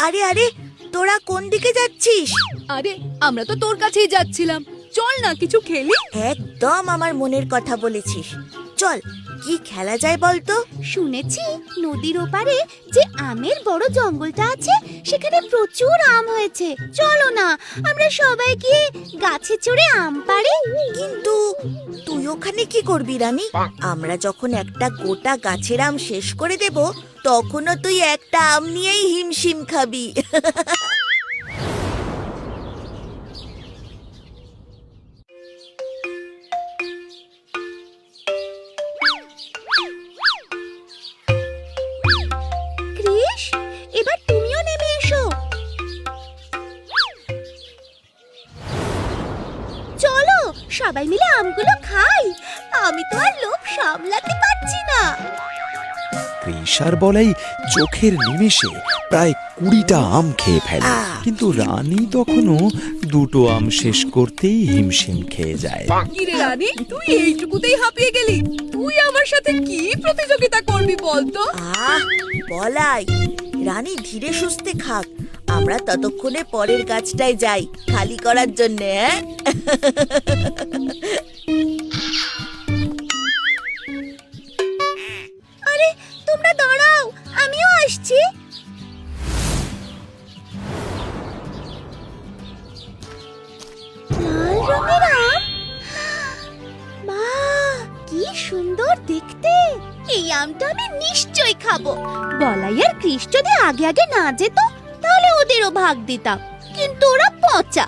আরে আরে, তোরা কোন দিকে যাচ্ছিস? আরে আমরা তো তোর কাছেই যাচ্ছিলাম, চল না কিছু খেলি। একদম আমার মনের কথা বলেছিস। চল, কি খেলা যায় বলতো? শুনেছি নদীর ওপারে যে আমের বড় জঙ্গলটা আছে সেখানে প্রচুর আম হয়েছে। চলো না আমরা সবাই গিয়ে গাছে চড়ে আম পাড়ি। কিন্তু তুই ওখানে কি করবি রানী? আমরা যখন একটা গোটা গাছের আম শেষ করে দেব, তখনও তুই একটা আম নিয়েই হিমশিম খাবি। কৃষ, এবার তুমিও নেমে এসো। চলো সবাই মিলে আমগুলো খাই। আমি তো আর লোভ সামলাতে পারছি না। কৃষার বলাই চোখের নিমেষে প্রায় 20টা আম খেয়ে ফেলে, কিন্তু রানী তখনও 2টো আম শেষ করতেই হিমশিম খেয়ে যায়। কিরে রানী, তুই এইটুকুতেই হাঁপিয়ে গেলি? তুই আমার সাথে কি প্রতিযোগিতা করবি বলতো? বলাই, রানী ধীরে সুস্থে খাক। আমরা ততক্ষণে পরের গাছটায় যাই খালি করার জন্য। আরে তোমরা দাঁড়াও, আমিও আসছি। লাল রঙের আম, মা কি সুন্দর দেখতে। এই আমটা আমি নিশ্চয়ই খাবো। বলাই আর কৃষ যদি আগে আগে না যেত তাহলে ওদেরও ভাগ দিতাম, কিন্তু ওরা পচা।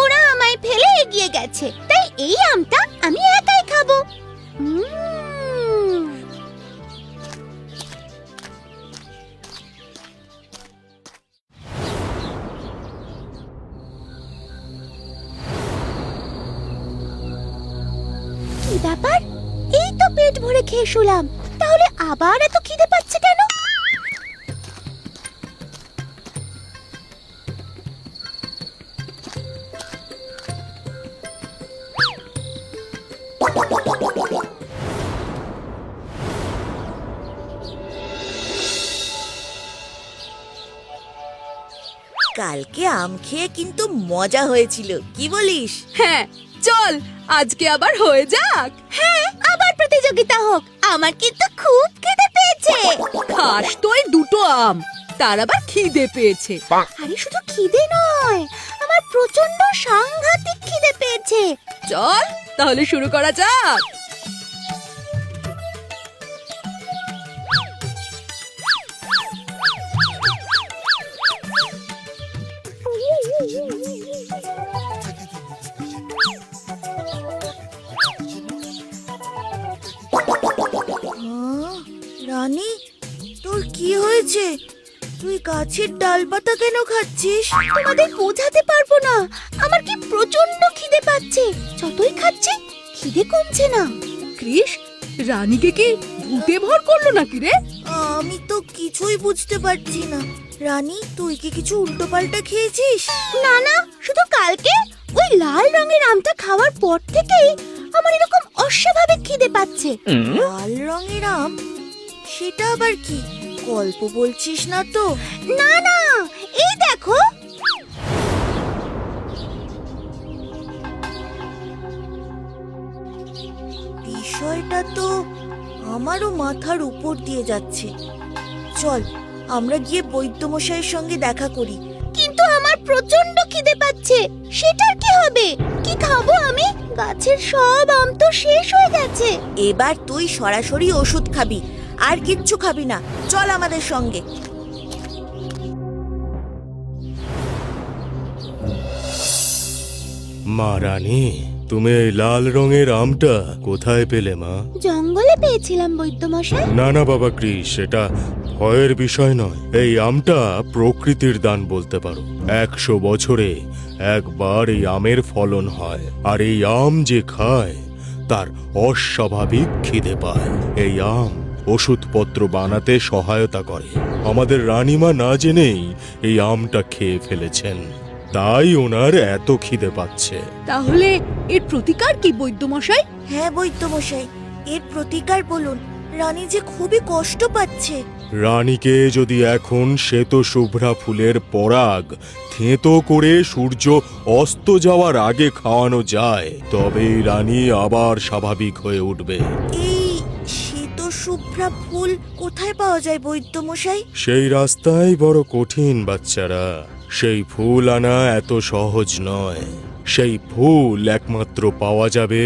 ওরা আমায় ফেলে এগিয়ে গেছে, তাই এই আমটা আমি একাই খাবো। কি ব্যাপার? এই তো পেট ভরে খেয়ে শুলাম, তাহলে আবার এত খিদে পাচ্ছে কেন? কালকে আম খেয়ে কিন্তু মজা হয়েছিল, কি বলিস? হ্যাঁ চল, আজকে আবার হয়ে যাক। হ্যাঁ, আবার প্রতিযোগিতা হোক। আমার কিন্তু খুব খিদে পেয়েছে। খাস তো এই 2টো আম, তার আবার খিদে পেয়েছে। আরে শুধু খিদে নয়, আমার প্রচন্ড সাংঘাতিক খিদে পেয়েছে। চল তাহলে শুরু করা যাক। রানী, তোর কি হয়েছে? তুই গাছের ডালপাতা কেন খাচ্ছিস? তোমাদের বোঝাতে পারবো না, আমার কি প্রচন্ড খিদে পাচ্ছে। যতই খাচ্ছি খিদে কমছে না। কৃষ, রানীকে কি ভূতে ভর করলো নাকি রে? আমি তো কিছুই বুঝতে পারছি না। রানী, তুই কি কিছু উল্টোপাল্টা খেয়েছিস? না না, শুধু কালকে ওই লাল রঙের আমটা খাওয়ার পর থেকেই আমার এরকম অস্বাভাবিক খিদে পাচ্ছে। লাল রঙের আম? সেটা আবার কি? গল্প বলছিস না তো? না না, এই দেখো। বিষয়টা তো আমারও মাথার উপর দিয়ে যাচ্ছে। চল, আমরা গিয়ে বৈদ্যমশাইয়ের সঙ্গে দেখা করি। কিন্তু আমার প্রচন্ড খিদে পাচ্ছে, সেটার কি হবে? কি খাবো আমি? গাছের সব আম তো শেষ হয়ে গেছে। এবার তুই সরাসরি ওষুধ খাবি, আর কিচ্ছু খাবি না। চল আমাদের সঙ্গে। মা রানী, তুমি এই লাল রঙের আমটা কোথায় পেলে মা? জঙ্গলে পেয়েছিলাম বৈদ্যমশাই। না না বাবা কৃষ, এটা ভয়ের বিষয় নয়। এই আমটা প্রকৃতির দান বলতে পারো। 100 বছরে একবার এই আমের ফলন হয়, আর এই আম যে খায় তার অস্বাভাবিক খিদে পায়। এই আম ওষুধপত্র বানাতে সহায়তা করে। আমাদের রানীমা না জেনেই এই আমটা খেয়ে ফেলেছেন, তাই ওনার এত খিদে পাচ্ছে। তাহলে এর প্রতিকার কি বৈদ্যমশাই? হ্যাঁ বৈদ্যমশাই, এর প্রতিকার বলুন। রানী যে খুবই কষ্ট পাচ্ছে। রানীকে যদি এখন শ্বেত শুভ্রা ফুলের পরাগ থেঁতো করে সূর্য অস্ত যাওয়ার আগে খাওয়ানো যায়, তবেই রানী আবার স্বাভাবিক হয়ে উঠবে। এই শ্বেত শুভ্রা ফুল কোথায় পাওয়া যায় বৈদ্যমশাই? সেই রাস্তাই বড় কঠিন বাচ্চারা। সেই ফুল আনা এত সহজ নয়। সেই ফুল একমাত্র পাওয়া যাবে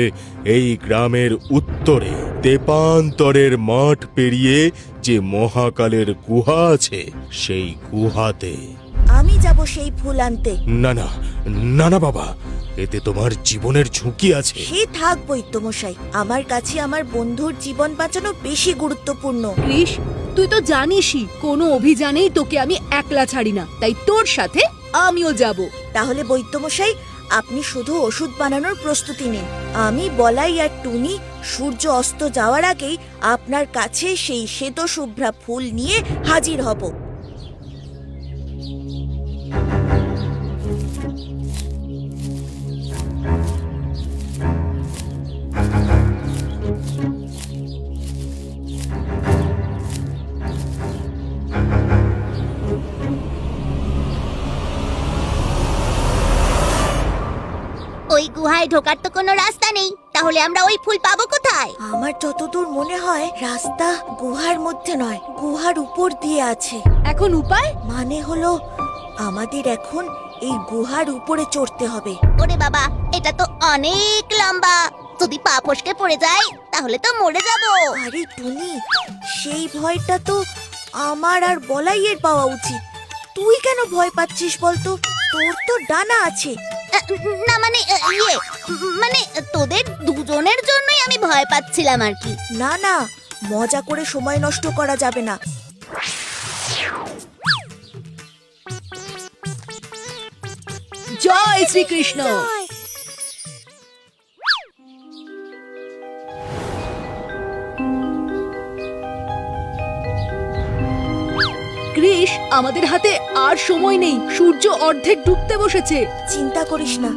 এই গ্রামের উত্তরে তেপান্তরের মাঠ পেরিয়ে যে মহাকালের গুহা আছে, সেই গুহাতে। আমি যাব সেই ফুল আনতে। না না না না বাবা, এতে তোমার জীবনের ঝুঁকি আছে। সে থাক বৈদ্যমশাই, আমার কাছে আমার বন্ধুর জীবন বাঁচানো বেশি গুরুত্বপূর্ণ। কৃষ, তুই তো জানিসই কোনো অভিযানেই তোকে আমি একলা ছাড়ি না, তাই তোর সাথে আমিও যাব। তাহলে বৈদ্যমশাই, আপনি শুধু ওষুধ বানানোর প্রস্তুতি নিন। আমি বলাই আর টুনি সূর্য অস্ত যাওয়ার আগেই আপনার কাছে সেই শ্বেত শুভ্রা ফুল নিয়ে হাজির হব। ওই গুহায় ঢোকার তো কোনো রাস্তা নেই, তাহলে আমরা ওই ফুল পাবো কোথায়? আমার যতদূর মনে হয় রাস্তা গুহার মধ্যে নয়, গুহার উপর দিয়ে আছে। এখন উপায়? মানে হলো আমাদের এখন এই গুহার উপরে চড়তে হবে। ওরে বাবা, এটা তো অনেক লম্বা, যদি পা ফসকে পড়ে যায় তাহলে তো মরে যাব। আরে টুনি, সেই ভয়টা তো আমার আর বলাইয়ের পাওয়া উচিত। তুই কেন ভয় পাচ্ছিস বলতো? তোর তো ডানা আছে। না মানে মানে তোদের দুজনের জন্যই আমি ভয় পাচ্ছিলাম আর কি। না না, মজা করে সময় নষ্ট করা যাবে না। জয় শ্রীকৃষ্ণ। কৃষ, আমাদের হাতে আর সময় নেই, সূর্য অর্ধেক ডুবতে বসেছে। চিন্তা করিস না,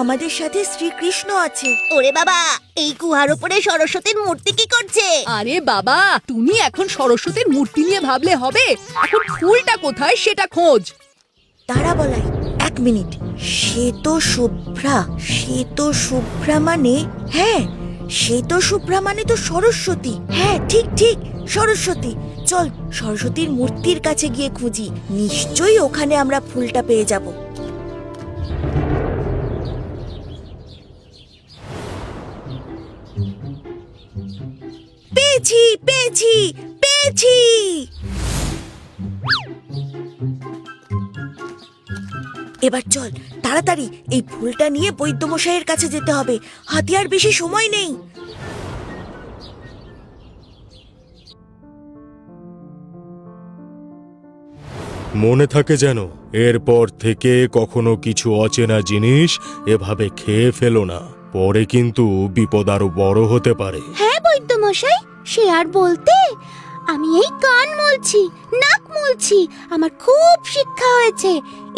আমাদের সাথে শ্রীকৃষ্ণ আছে। ওরে বাবা, এই গুহার উপরে সরস্বতীর মূর্তি কি করছে? আরে বাবা, তুমি এখন সরস্বতীর মূর্তি নিয়ে ভাবলে হবে? এখন ফুলটা কোথায় সেটা খোঁজ। তারা বলাই, এক মিনিট। শ্বেত শুভ্রা, শ্বেত শুভ্রা মানে? হ্যাঁ, শ্বেত শুভ্রা মানে তো সরস্বতী। হ্যাঁ, ঠিক ঠিক, সরস্বতী। চল সরস্বতীর মূর্তির কাছে গিয়ে খুঁজি, নিশ্চয়ই ওখানে আমরা ফুলটা পেয়ে যাব। পেয়েছি পেয়েছি পেয়েছি। এবার চল তাড়াতাড়ি এই ফুলটা নিয়ে বৈদ্যমশাইয়ের কাছে যেতে হবে, হাতে আর বেশি সময় নেই। মনে থাকে যেন, এরপর থেকে কখনো কিছু অচেনা জিনিস এভাবে খেয়ে ফেলো না, পরে কিন্তু বিপদ আরো বড় হতে পারে। হ্যাঁ বৈদ্যমশাই, সে আর বলতে। আমি এই কান মলছি, নাক মলছি, আমার খুব শিক্ষা হয়েছে।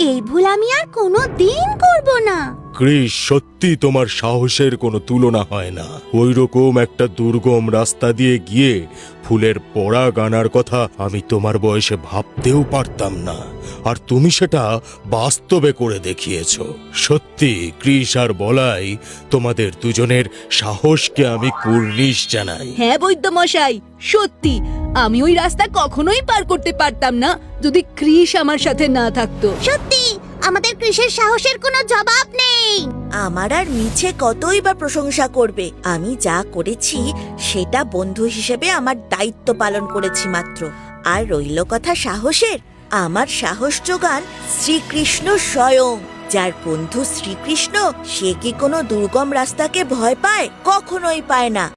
এই ভুল আমি আর কোনো দিন করব না। কৃষ, সত্যি তোমার সাহসের কোনো তুলনা হয় না। ওইরকম একটা দুর্গম রাস্তা দিয়ে গিয়ে ফুলের পরাগ আনার কথা আমি তোমার বয়সে ভাবতেও পারতাম না, আর তুমি সেটা বাস্তবে করে দেখিয়েছো। সত্যি কৃষ আর বলাই, তোমাদের দুজনের সাহসকে আমি কুর্নিশ জানাই। হ্যাঁ বৈদ্যমশাই, সত্যি আমি ওই রাস্তা কখনোই পার করতে পারতাম না যদি কৃষ আমার সাথে না থাকতো। সত্যি আমাদের কৃষের সাহসের কোনো জবাব নেই। আমার আর মিছে কতই বা প্রশংসা করবে। আমি যা করেছি সেটা বন্ধু হিসেবে আমার দায়িত্ব পালন করেছি মাত্র। আর রইল কথা সাহসের, আমার সাহস যোগান শ্রীকৃষ্ণ স্বয়ং। যার বন্ধু শ্রীকৃষ্ণ, সে কি কোনো দুর্গম রাস্তাকে ভয় পায়? কখনোই পায় না।